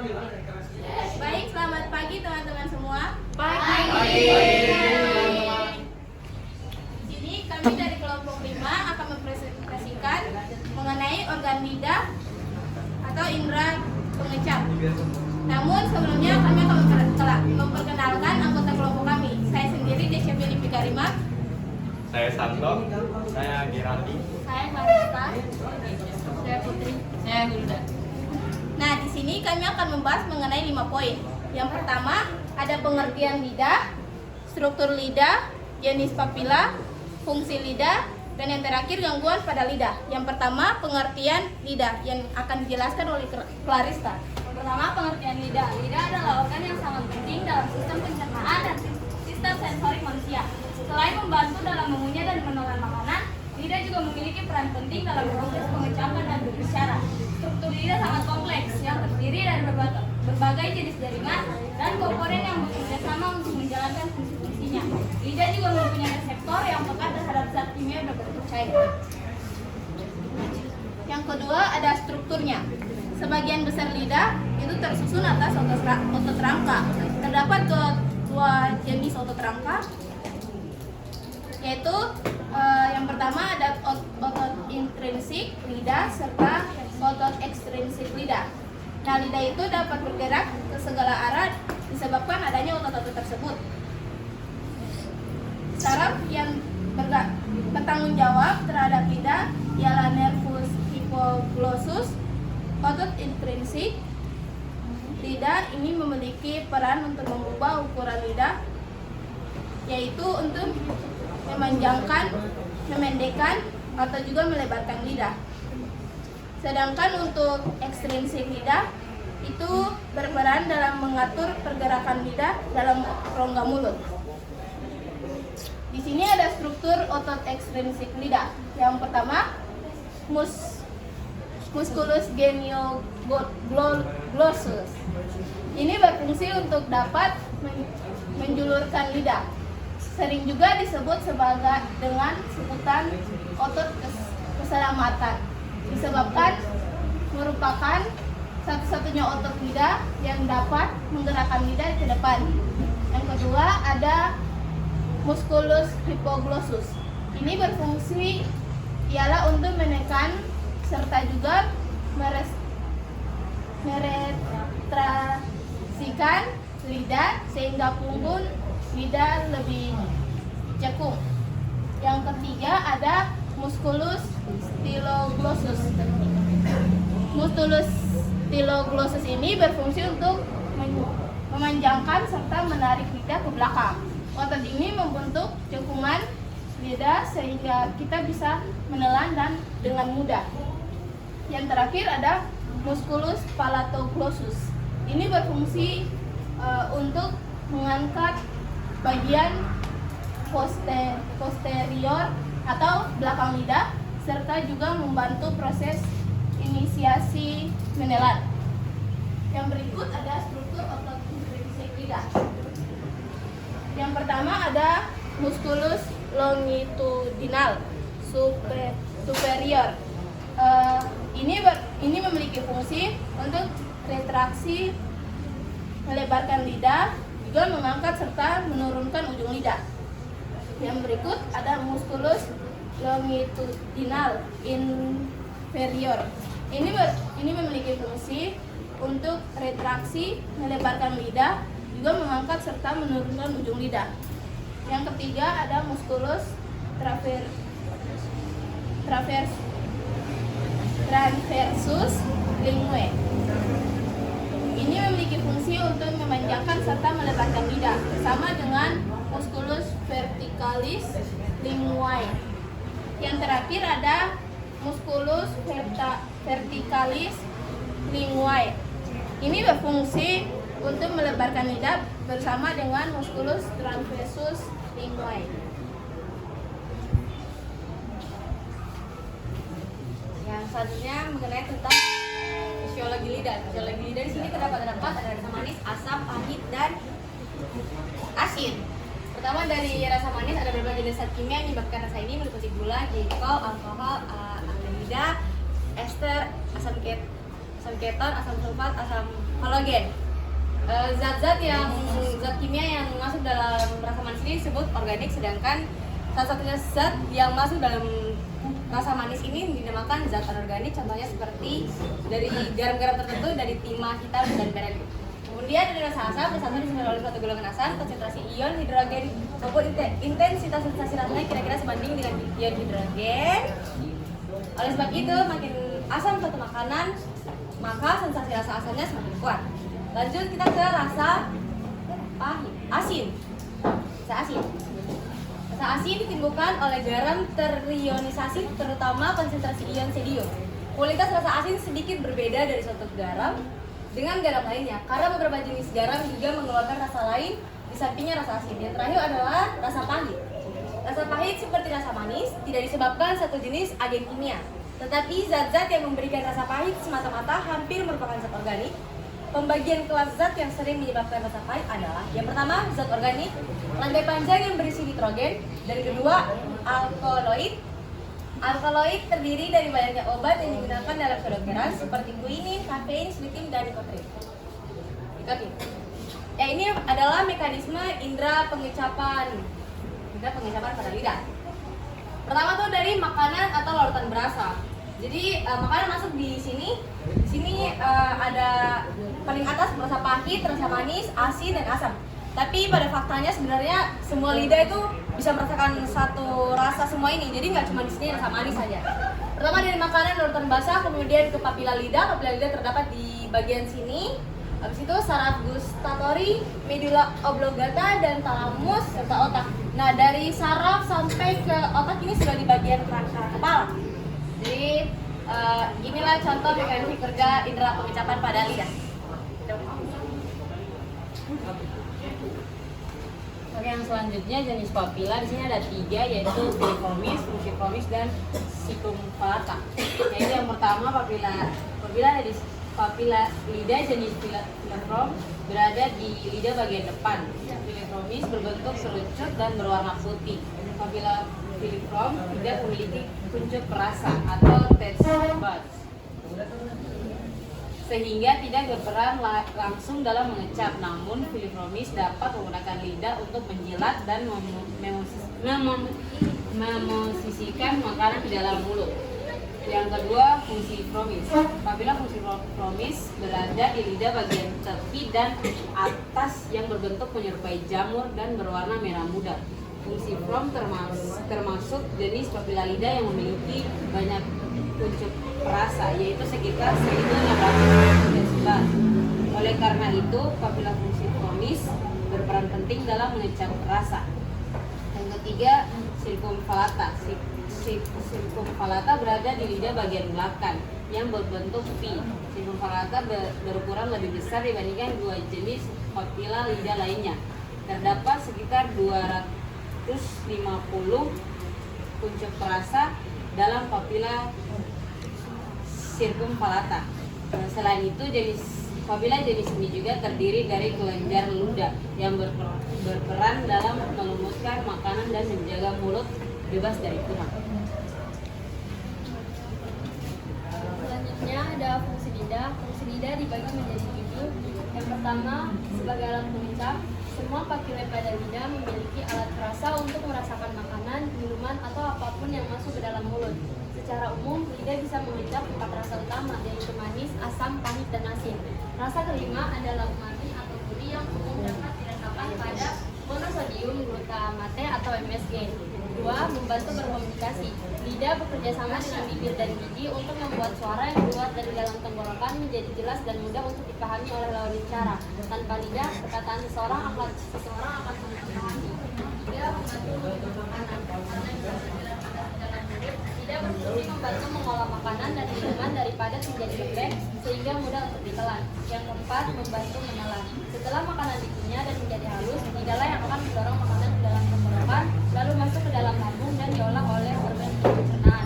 Baik, selamat pagi teman-teman semua. Pagi. Di sini kami dari kelompok 5 akan mempresentasikan mengenai organ lidah atau indera pengecap. Namun sebelumnya kami akan memperkenalkan anggota kelompok kami. Saya sendiri Desya Filipi Karima. Saya Santo. Saya Giraldi. Saya Marista. Saya Putri. Saya Gulda. Nah, di sini kami akan membahas mengenai 5 poin. Yang pertama, ada pengertian lidah, struktur lidah, jenis papila, fungsi lidah, dan yang terakhir gangguan pada lidah. Yang pertama, pengertian lidah yang akan dijelaskan oleh Clarista. Yang pertama, pengertian lidah. Lidah adalah organ yang sangat penting dalam sistem pencernaan dan sistem sensorik manusia. Selain membantu dalam mengunyah dan menelan makanan, lidah juga memiliki peran penting dalam proses pengecapan dan berbicara. Struktur lidah sangat kompleks yang terdiri dari berbagai jenis jaringan dan komponen yang bekerja sama untuk menjalankan fungsi-fungsinya. Lidah juga mempunyai reseptor yang peka terhadap zat kimia berbentuk cair. Yang kedua, ada strukturnya. Sebagian besar lidah itu tersusun atas otot rangka. Terdapat dua jenis otot rangka, yaitu yang pertama ada otot intrinsik lidah serta otot ekstrinsik lidah. Nah, lidah itu dapat bergerak ke segala arah disebabkan adanya otot-otot tersebut. Saraf yang bertanggung jawab terhadap lidah ialah nervus hipoglossus. Otot intrinsik lidah ini memiliki peran untuk mengubah ukuran lidah, yaitu untuk memanjangkan, memendekkan, atau juga melebarkan lidah. Sedangkan untuk ekstrinsik lidah itu berperan dalam mengatur pergerakan lidah dalam rongga mulut. Di sini ada struktur otot ekstrinsik lidah. Yang pertama, musculus genioglossus. Ini berfungsi untuk dapat menjulurkan lidah. Sering juga disebut dengan sebutan otot keselamatan, disebabkan merupakan satu-satunya otot lidah yang dapat menggerakkan lidah ke depan. Yang kedua ada musculus hipoglossus. Ini berfungsi ialah untuk menekan serta juga meretraksikan lidah sehingga punggung lidah lebih cekung. Yang ketiga ada musculus styloglossus. Musculus styloglossus ini berfungsi untuk memanjangkan serta menarik lidah ke belakang. Otot ini membentuk cekungan lidah sehingga kita bisa menelan dan dengan mudah. Yang terakhir ada musculus palatoglossus. Ini berfungsi untuk mengangkat bagian posterior atau belakang lidah serta juga membantu proses inisiasi menelan. Yang berikut ada struktur otot intrinsik lidah. Yang pertama ada musculus longitudinal superior. Ini memiliki fungsi untuk retraksi, melebarkan lidah, juga mengangkat serta menurunkan ujung lidah. Yang berikut ada musculus longitudinal inferior. Ini memiliki fungsi untuk retraksi, melebarkan lidah, juga mengangkat serta menurunkan ujung lidah. Yang ketiga ada musculus transversus linguae. Ini memiliki fungsi untuk memanjangkan serta melebarkan lidah, sama dengan musculus verticalis linguae. Yang terakhir ada musculus verticalis linguae. Ini berfungsi untuk melebarkan lidah bersama dengan musculus transversus linguae. Yang selanjutnya mengenai tentang fisiologi lidah. Fisiologi lidah di sini terdapat ada rasa manis, asam, pahit, dan asin. Pertama dari rasa manis ada berbagai jenis zat kimia yang menyebabkan rasa ini meliputi gula, glikol, alkohol, aldehidah, ester, asam keton, asam sulfat, asam Kolagen. Zat kimia yang masuk dalam rasa manis ini disebut organik, sedangkan salah satunya zat yang masuk dalam rasa manis ini dinamakan zat anorganik. Contohnya seperti dari garam-garam tertentu dari timah hitam dan beren. Kemudian dari rasa asam disebabkan oleh suatu golongan asam, konsentrasi ion hidrogen maupun intensitas sensasi rasanya kira-kira sebanding dengan ion hidrogen. Oleh sebab itu, makin asam suatu makanan, maka sensasi rasa asamnya semakin kuat. Lanjut kita ke rasa asin. Rasa asin ditimbulkan oleh garam terionisasi, terutama konsentrasi ion sodium. Kualitas rasa asin sedikit berbeda dari suatu garam dengan garam lainnya, karena beberapa jenis garam juga mengeluarkan rasa lain di sampingnya rasa asin. Yang terakhir adalah rasa pahit. Rasa pahit seperti rasa manis tidak disebabkan satu jenis agen kimia, tetapi zat-zat yang memberikan rasa pahit semata-mata hampir merupakan zat organik. Pembagian kelas zat yang sering menyebabkan rasa pahit adalah yang pertama, zat organik, rantai panjang yang berisi nitrogen, dan kedua, alkaloid. Alkaloid terdiri dari banyaknya obat yang digunakan dalam kedokteran seperti quinin, kafein, slitin, dan nikotin. Ya, ini adalah mekanisme indera pengecapan pada lidah. Pertama tuh dari makanan atau larutan berasa. Jadi makanan masuk di sini. Di sini ada paling atas rasa pahit, rasa manis, asin, dan asam. Tapi pada faktanya sebenarnya semua lidah itu bisa merasakan satu rasa semua ini. Jadi nggak cuma di sini rasa manis saja. Pertama dari makanan larutan basah, kemudian ke papila lidah. Papila lidah terdapat di bagian sini. Habis itu saraf gustatori, medula oblongata, dan talamus serta otak. Nah, dari saraf sampai ke otak ini sudah di bagian kerangka kepala. Jadi inilah contoh mekanisme kerja indera pengecapan pada lidah. Oke, yang selanjutnya jenis papila di sini ada 3, yaitu piriformis, fusiformis, dan circumflata. Yaitu yang pertama papila ada di papila lidah jenis piriform berada di lidah bagian depan. Piriformis berbentuk serucut dan berwarna putih. Papila piriform tidak memiliki kuncup perasa atau taste buds, sehingga tidak berperan langsung dalam mengecap. Namun piriformis dapat menggunakan lidah untuk menjilat dan memosisikan makanan di dalam mulut. Yang kedua, fusiformis. Apabila fusiformis berada di lidah bagian tepi dan atas yang berbentuk menyerupai jamur dan berwarna merah muda. Fusiform termasuk jenis papila lidah yang memiliki banyak kuncup perasa, yaitu sekitar 1.611. Oleh karena itu, papila fusiformis berperan penting dalam mengecap rasa. Yang ketiga, circumflata. Circumflata berada di lidah bagian belakang yang berbentuk V. Circumflata berukuran lebih besar dibandingkan 2 jenis papila lidah lainnya. Terdapat sekitar 250 kuncup perasa dalam papila circumflata. Selain itu, papila jenis ini juga terdiri dari kelenjar ludah yang berperan dalam melumuskan makanan dan menjaga mulut bebas dari kuman. Selanjutnya ada fungsi lidah. Fungsi lidah dibagi menjadi 7. Yang pertama, sebagai alat pengecap. Semua papila pada lidah memiliki alat perasa untuk merasakan makanan, minuman, atau apapun yang masuk ke dalam mulut. Secara umum, lidah bisa mengecap 4 rasa utama, yaitu manis, asam, pahit, dan asin. Rasa kelima adalah umami atau gurih yang umum dapat dirasakan pada monosodium glutamate atau MSG. Kedua, membantu berkomunikasi. Lidah bekerja sama dengan bibir dan gigi untuk membuat suara yang keluar dari dalam tenggorokan menjadi jelas dan mudah untuk dipahami oleh lawan bicara. Tanpa lidah, perkataan seseorang akan sulit dipahami. Tiga, membantu mengolah makanan. Karena yang berada dalam mulut, lidah berfungsi membantu mengolah makanan dan minuman dari padat menjadi lembek sehingga mudah untuk ditelan. Yang keempat, membantu menelan. Setelah makanan dikunyah dan menjadi halus, lidahlah yang akan mendorong makanan ke dalam tenggorokan, lalu masuk ke dalam lambung dan diolah oleh organ pencernaan.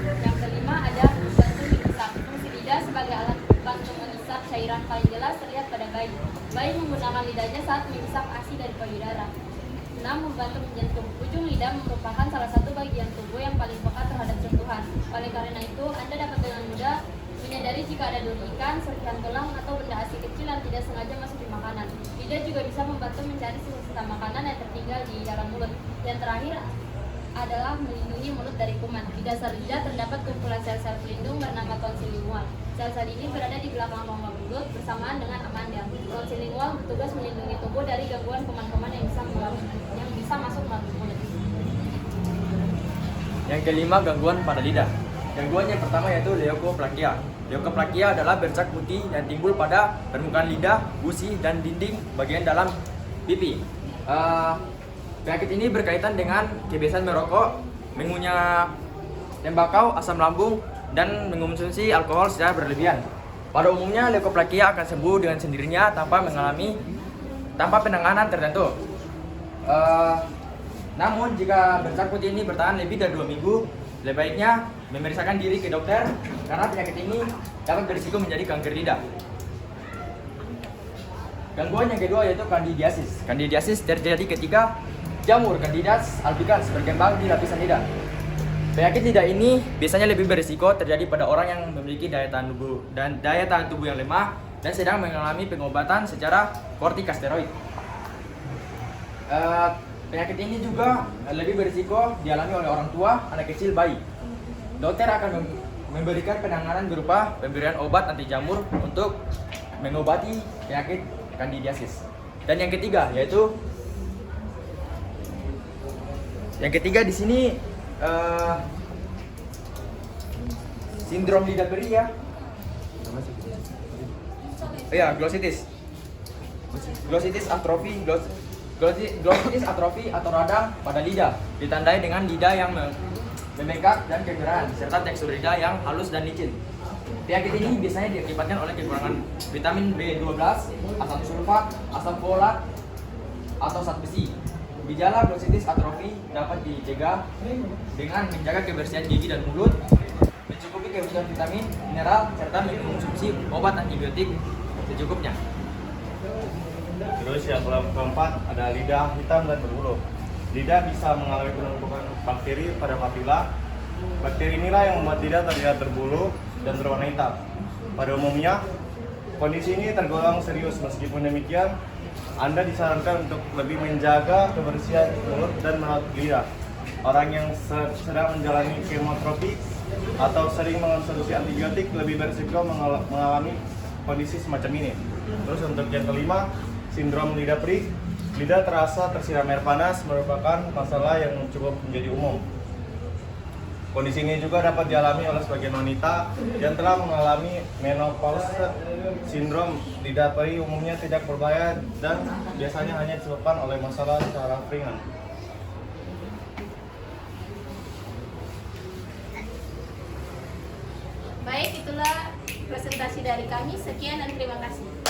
Yang kelima ada membantu mengisap. Fungsi lidah sebagai alat bantu mengisap cairan paling jelas terlihat pada bayi. Bayi menggunakan lidahnya saat mengisap ASI dari payudara. 6. Membantu menyentuh. Ujung lidah merupakan salah satu bagian tubuh yang paling peka terhadap sentuhan. Oleh karena itu, Anda dapat dengan mudah Menyadari jika ada duri ikan, serpihan tulang, atau benda asing kecil yang tidak sengaja masuk di makanan. Lidah juga bisa membantu mencari sisa-sisa makanan yang tertinggal di dalam mulut. Yang terakhir adalah melindungi mulut dari kuman. Di dasar lidah terdapat kumpulan sel-sel pelindung bernama tonsil lingual. Sel-sel ini berada di belakang rongga mulut bersamaan dengan amandel. Tonsil lingual bertugas melindungi tubuh dari gangguan kuman-kuman yang bisa masuk melalui mulut. Yang kelima, gangguan pada lidah. Gangguan yang pertama yaitu leukoplakia. Leukoplakia adalah bercak putih yang timbul pada permukaan lidah, gusi, dan dinding bagian dalam pipi. Penyakit ini berkaitan dengan kebiasaan merokok, mengunyah tembakau, asam lambung, dan mengonsumsi alkohol secara berlebihan. Pada umumnya, leukoplakia akan sembuh dengan sendirinya tanpa penanganan tertentu. Namun, jika bercak putih ini bertahan lebih dari 2 minggu, lebih baiknya memeriksakan diri ke dokter karena penyakit ini dapat berisiko menjadi kanker lidah. Gangguan yang kedua yaitu kandidiasis. Kandidiasis terjadi ketika jamur Candidus albicans berkembang di lapisan lidah. Penyakit lidah ini biasanya lebih berisiko terjadi pada orang yang memiliki daya tahan tubuh yang lemah dan sedang mengalami pengobatan secara kortikosteroid. Penyakit ini juga lebih berisiko dialami oleh orang tua, anak kecil, bayi. Dokter akan memberikan penanganan berupa pemberian obat anti jamur untuk mengobati penyakit kandidiasis. Dan yang ketiga yaitu di sini sindrom lidah perih ya. Glossitis. Glossitis atrophy atau radang pada lidah ditandai dengan lidah yang membengkak dan kegerahan serta tekstur lidah yang halus dan licin. Penyakit ini biasanya diakibatkan oleh kekurangan vitamin B12, asam sulfat, asam folat, atau zat besi. Gejala glossitis atrophy dapat dicegah dengan menjaga kebersihan gigi dan mulut, mencukupi kebutuhan vitamin, mineral, serta mengkonsumsi obat antibiotik secukupnya. Terus yang keempat ada lidah hitam dan berbulu. Lidah bisa mengalami penumpukan bakteri pada papila. Bakteri inilah yang membuat lidah terlihat berbulu dan berwarna hitam. Pada umumnya, kondisi ini tergolong serius. Meskipun demikian, Anda disarankan untuk lebih menjaga kebersihan mulut dan merawat lidah. Orang yang sedang menjalani kemoterapi atau sering mengonsumsi antibiotik lebih berisiko mengalami kondisi semacam ini. Terus untuk yang kelima, sindrom lidah perih. Lidah terasa tersiram air panas merupakan masalah yang cukup menjadi umum. Kondisi ini juga dapat dialami oleh sebagian wanita yang telah mengalami menopause. Sindrom lidah perih umumnya tidak berbahaya dan biasanya hanya disebabkan oleh masalah saraf ringan. Baik, itulah presentasi dari kami. Sekian dan terima kasih.